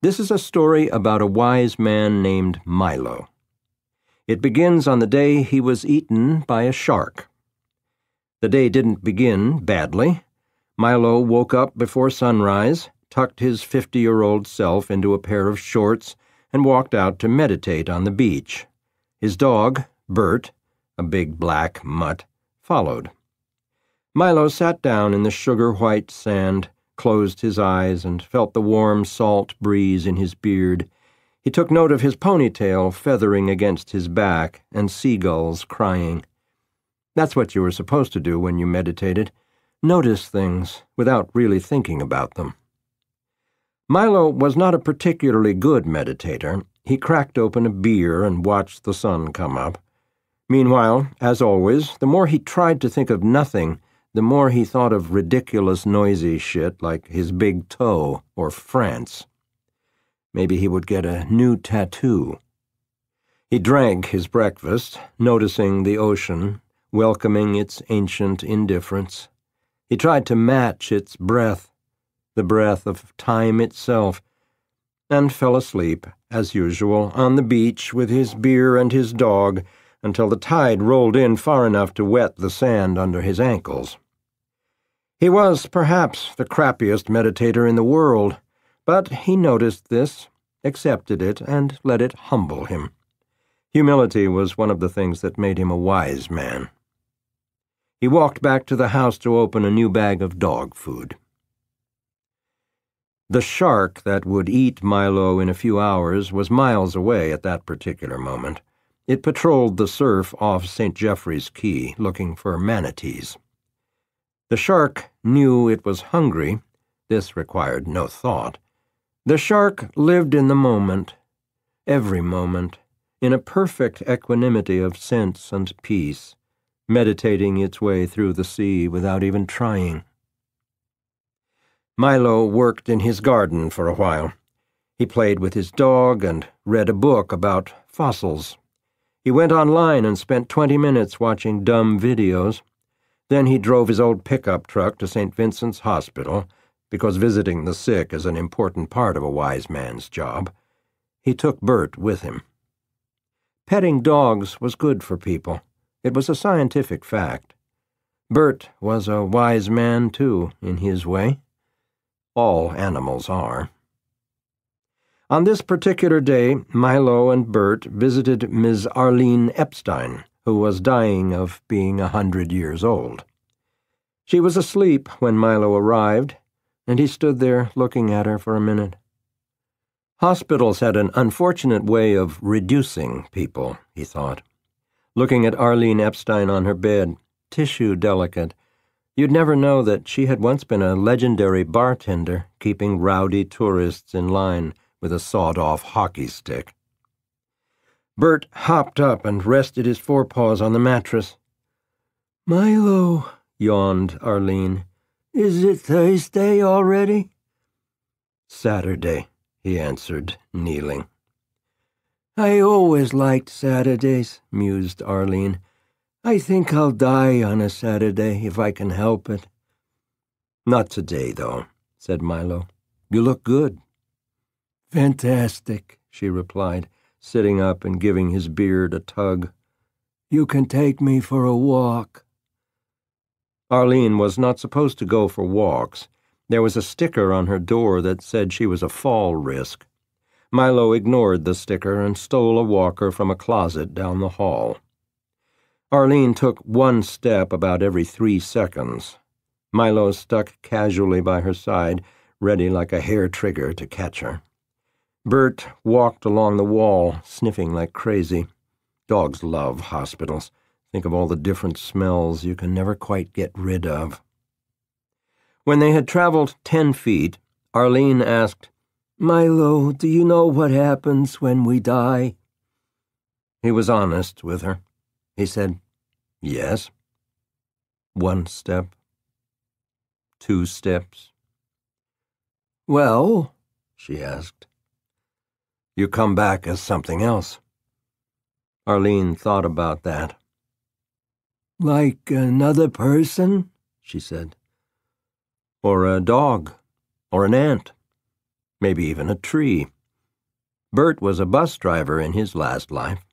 This is a story about a wise man named Milo. It begins on the day he was eaten by a shark. The day didn't begin badly. Milo woke up before sunrise, tucked his 50-year-old self into a pair of shorts, and walked out to meditate on the beach. His dog, Bert, a big black mutt, followed. Milo sat down in the sugar-white sand, closed his eyes, and felt the warm, salt breeze in his beard. He took note of his ponytail feathering against his back and seagulls crying. That's what you were supposed to do when you meditated. Notice things without really thinking about them. Milo was not a particularly good meditator. He cracked open a beer and watched the sun come up. Meanwhile, as always, the more he tried to think of nothing, the more he thought of ridiculous, noisy shit like his big toe or France. Maybe he would get a new tattoo. He drank his breakfast, noticing the ocean, welcoming its ancient indifference. He tried to match its breath, the breath of time itself, and fell asleep, as usual, on the beach with his beer and his dog, until the tide rolled in far enough to wet the sand under his ankles. He was, perhaps, the crappiest meditator in the world, but he noticed this, accepted it, and let it humble him. Humility was one of the things that made him a wise man. He walked back to the house to open a new bag of dog food. The shark that would eat Milo in a few hours was miles away at that particular moment. It patrolled the surf off St. Geoffrey's Key, looking for manatees. The shark knew it was hungry. This required no thought. The shark lived in the moment, every moment, in a perfect equanimity of sense and peace, meditating its way through the sea without even trying. Milo worked in his garden for a while. He played with his dog and read a book about fossils. He went online and spent 20 minutes watching dumb videos. Then he drove his old pickup truck to St. Vincent's Hospital, because visiting the sick is an important part of a wise man's job. He took Bert with him. Petting dogs was good for people. It was a scientific fact. Bert was a wise man, too, in his way. All animals are. On this particular day, Milo and Bert visited Ms. Arlene Epstein, who was dying of being 100 years old. She was asleep when Milo arrived, and he stood there looking at her for a minute. Hospitals had an unfortunate way of reducing people, he thought. Looking at Arlene Epstein on her bed, tissue delicate, you'd never know that she had once been a legendary bartender, keeping rowdy tourists in line with a sawed-off hockey stick. Bert hopped up and rested his forepaws on the mattress. "Milo," yawned Arlene, "is it Thursday already?" "Saturday," he answered, kneeling. "I always liked Saturdays," mused Arlene. "I think I'll die on a Saturday if I can help it." "Not today, though," said Milo. "You look good." "Fantastic," she replied, sitting up and giving his beard a tug. "You can take me for a walk." Arlene was not supposed to go for walks. There was a sticker on her door that said she was a fall risk. Milo ignored the sticker and stole a walker from a closet down the hall. Arlene took one step about every 3 seconds. Milo stuck casually by her side, ready like a hair trigger to catch her. Bert walked along the wall, sniffing like crazy. Dogs love hospitals. Think of all the different smells you can never quite get rid of. When they had traveled 10 feet, Arlene asked, "Milo, do you know what happens when we die?" He was honest with her. He said, "Yes." 1 step. 2 steps. "Well?" she asked. "You come back as something else." Arlene thought about that. "Like another person?" she said. "Or a dog, or an ant, maybe even a tree. Bert was a bus driver in his last life.